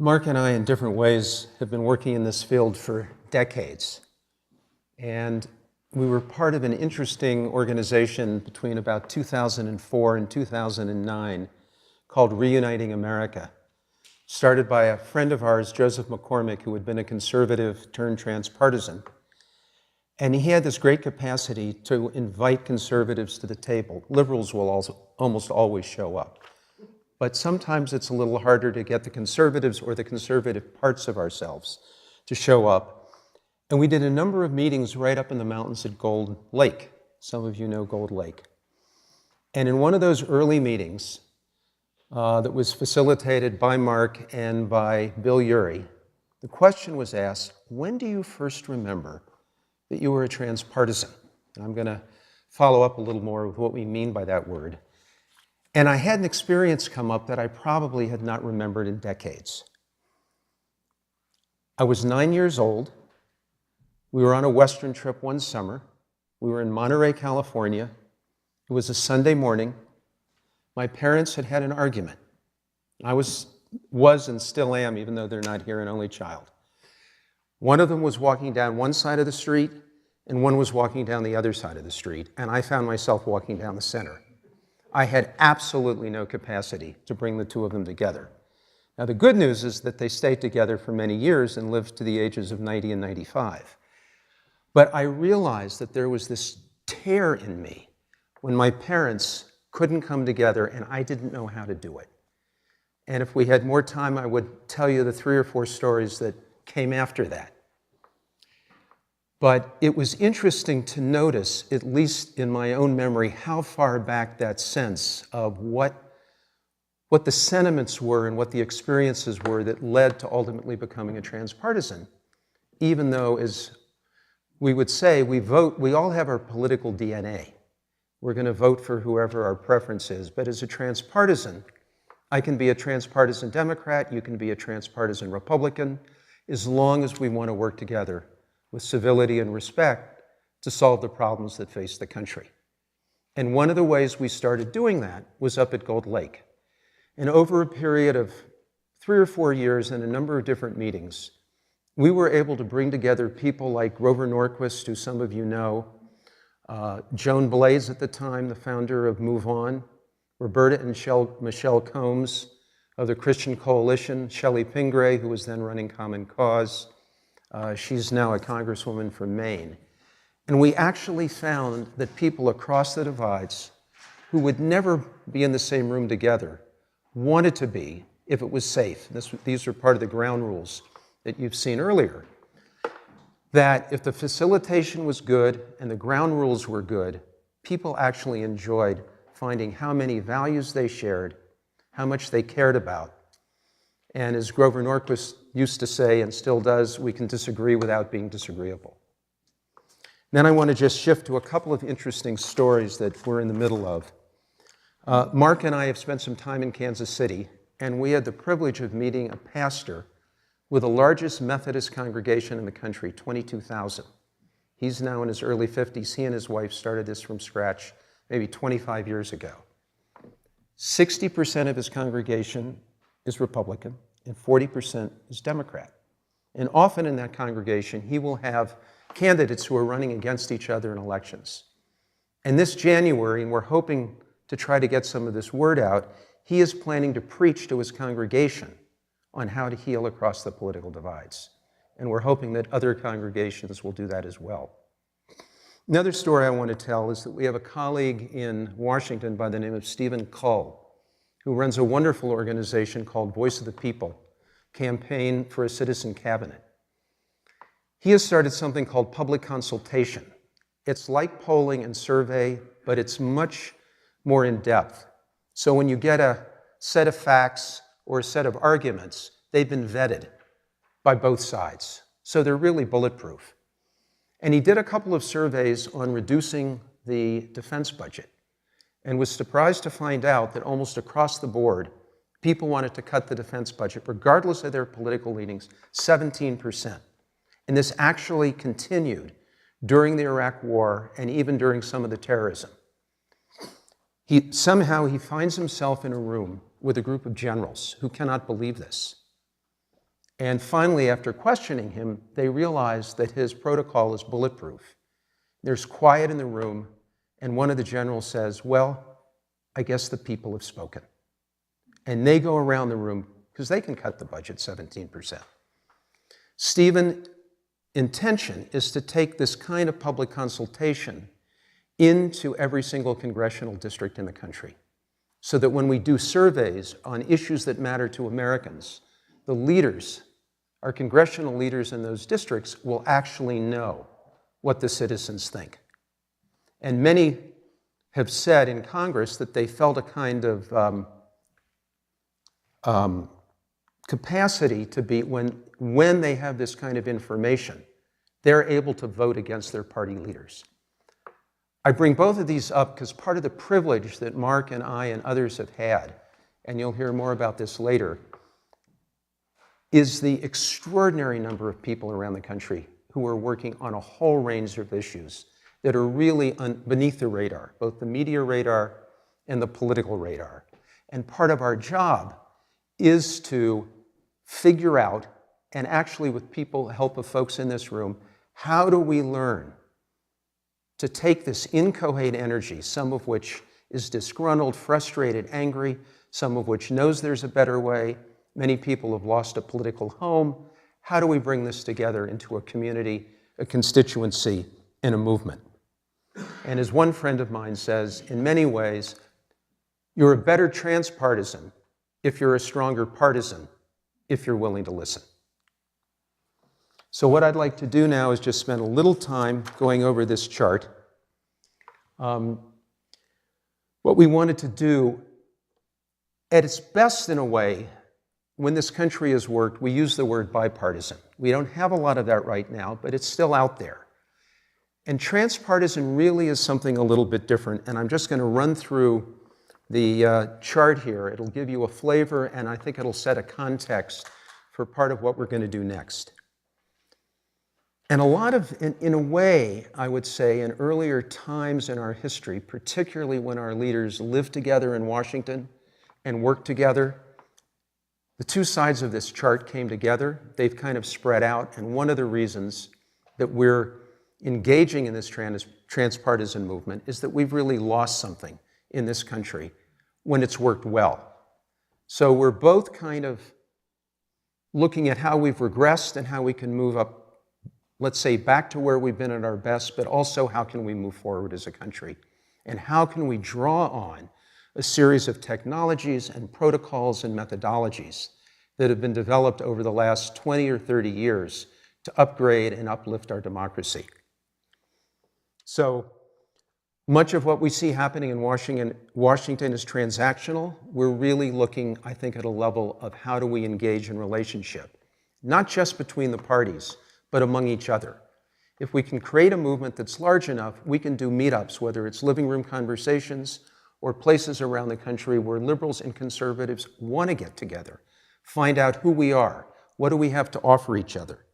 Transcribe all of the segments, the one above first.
Mark and I, in different ways, have been working in this field for decades. And we were part of an interesting organization between about 2004 and 2009 called Reuniting America, started by a friend of ours, Joseph McCormick, who had been a conservative turned transpartisan. And he had this great capacity to invite conservatives to the table. Liberals will also almost always show up. But sometimes it's a little harder to get the conservatives or the conservative parts of ourselves to show up. And we did a number of meetings right up in the mountains at Gold Lake. Some of you know Gold Lake. And in one of those early meetings that was facilitated by Mark and by Bill Urey, the question was asked, when do you first remember that you were a transpartisan? And I'm going to follow up a little more with what we mean by that word. And I had an experience come up that I probably had not remembered in decades. I was 9 years old. We were on a Western trip one summer. We were in Monterey, California. It was a Sunday morning. My parents had had an argument. I was and still am, even though they're not here, an only child. One of them was walking down one side of the street, and one was walking down the other side of the street, and I found myself walking down the center. I had absolutely no capacity to bring the two of them together. Now, the good news is that they stayed together for many years and lived to the ages of 90 and 95. But I realized that there was this tear in me when my parents couldn't come together and I didn't know how to do it. And if we had more time, I would tell you the 3 or 4 stories that came after that. But it was interesting to notice, at least in my own memory, how far back that sense of what the sentiments were and what the experiences were that led to ultimately becoming a transpartisan. Even though, as we would say, we all have our political DNA. We're going to vote for whoever our preference is. But as a transpartisan, I can be a transpartisan Democrat, you can be a transpartisan Republican, as long as we want to work together with civility and respect to solve the problems that face the country. And one of the ways we started doing that was up at Gold Lake. And over a period of 3 or 4 years and a number of different meetings, we were able to bring together people like Grover Norquist, who some of you know, Joan Blades at the time, the founder of Move On, Roberta and Michelle Combs of the Christian Coalition, Shelley Pingree, who was then running Common Cause. She's now a congresswoman from Maine. And we actually found that people across the divides who would never be in the same room together wanted to be if it was safe. These are part of the ground rules that you've seen earlier. That if the facilitation was good and the ground rules were good, people actually enjoyed finding how many values they shared, how much they cared about. And as Grover Norquist used to say, and still does, we can disagree without being disagreeable. Then I want to just shift to a couple of interesting stories that we're in the middle of. Mark and I have spent some time in Kansas City, and we had the privilege of meeting a pastor with the largest Methodist congregation in the country, 22,000. He's now in his early 50s. He and his wife started this from scratch maybe 25 years ago. 60% of his congregation is Republican, and 40% is Democrat. And often in that congregation, he will have candidates who are running against each other in elections. And this January, and we're hoping to try to get some of this word out, he is planning to preach to his congregation on how to heal across the political divides. And we're hoping that other congregations will do that as well. Another story I want to tell is that we have a colleague in Washington by the name of Stephen Cull, who runs a wonderful organization called Voice of the People, Campaign for a Citizen Cabinet. He has started something called public consultation. It's like polling and survey, but it's much more in depth. So when you get a set of facts or a set of arguments, they've been vetted by both sides. So they're really bulletproof. And he did a couple of surveys on reducing the defense budget, and was surprised to find out that almost across the board, people wanted to cut the defense budget, regardless of their political leanings, 17%. And this actually continued during the Iraq War and even during some of the terrorism. Somehow he finds himself in a room with a group of generals who cannot believe this. And finally, after questioning him, they realized that his protocol is bulletproof. There's quiet in the room, and one of the generals says, well, I guess the people have spoken. And they go around the room, because they can cut the budget 17%. Stephen's intention is to take this kind of public consultation into every single congressional district in the country, so that when we do surveys on issues that matter to Americans, the leaders, our congressional leaders in those districts, will actually know what the citizens think. And many have said in Congress that they felt a kind of capacity to be, when they have this kind of information, they're able to vote against their party leaders. I bring both of these up because part of the privilege that Mark and I and others have had, and you'll hear more about this later, is the extraordinary number of people around the country who are working on a whole range of issues that are really beneath the radar, both the media radar and the political radar. And part of our job is to figure out, and actually with people, help of folks in this room, how do we learn to take this inchoate energy, some of which is disgruntled, frustrated, angry, some of which knows there's a better way. Many people have lost a political home. How do we bring this together into a community, a constituency, and a movement? And as one friend of mine says, in many ways, you're a better transpartisan if you're a stronger partisan, if you're willing to listen. So what I'd like to do now is just spend a little time going over this chart. What we wanted to do, at its best in a way, when this country has worked, we use the word bipartisan. We don't have a lot of that right now, but it's still out there. And transpartisan really is something a little bit different, and I'm just going to run through the chart here. It'll give you a flavor, and I think it'll set a context for part of what we're going to do next. And a lot of, in a way, I would say, in earlier times in our history, particularly when our leaders lived together in Washington and worked together, the two sides of this chart came together. They've kind of spread out, and one of the reasons that we're engaging in this transpartisan movement is that we've really lost something in this country when it's worked well. So we're both kind of looking at how we've regressed and how we can move up, let's say, back to where we've been at our best, but also how can we move forward as a country? And how can we draw on a series of technologies and protocols and methodologies that have been developed over the last 20 or 30 years to upgrade and uplift our democracy. So much of what we see happening in Washington is transactional. We're really looking, I think, at a level of how do we engage in relationship, not just between the parties, but among each other. If we can create a movement that's large enough, we can do meetups, whether it's living room conversations or places around the country where liberals and conservatives want to get together, find out who we are, what do we have to offer each other.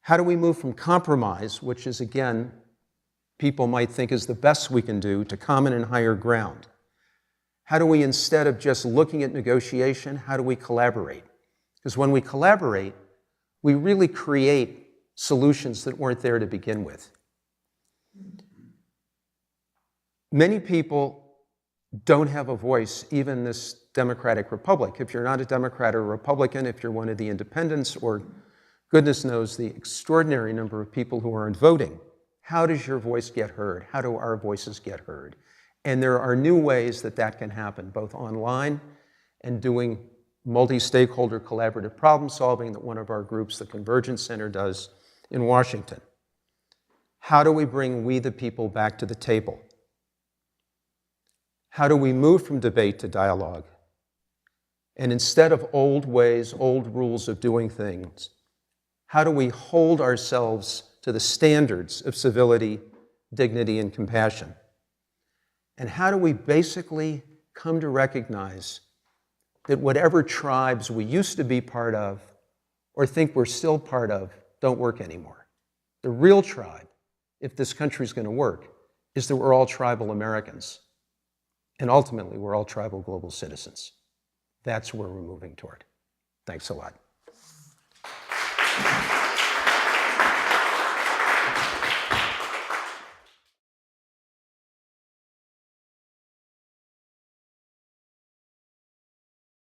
How do we move from compromise, which is, again, people might think is the best we can do, to common and higher ground? How do we, instead of just looking at negotiation, how do we collaborate? Because when we collaborate, we really create solutions that weren't there to begin with. Many people don't have a voice, even in this democratic republic. If you're not a Democrat or a Republican, if you're one of the independents, or goodness knows the extraordinary number of people who aren't voting, how does your voice get heard? How do our voices get heard? And there are new ways that that can happen, both online and doing multi-stakeholder collaborative problem solving that one of our groups, the Convergence Center, does in Washington. How do we bring we the people back to the table? How do we move from debate to dialogue? And instead of old ways, old rules of doing things, how do we hold ourselves to the standards of civility, dignity, and compassion? And how do we basically come to recognize that whatever tribes we used to be part of or think we're still part of don't work anymore? The real tribe, if this country's going to work, is that we're all tribal Americans. And ultimately, we're all tribal global citizens. That's where we're moving toward. Thanks a lot.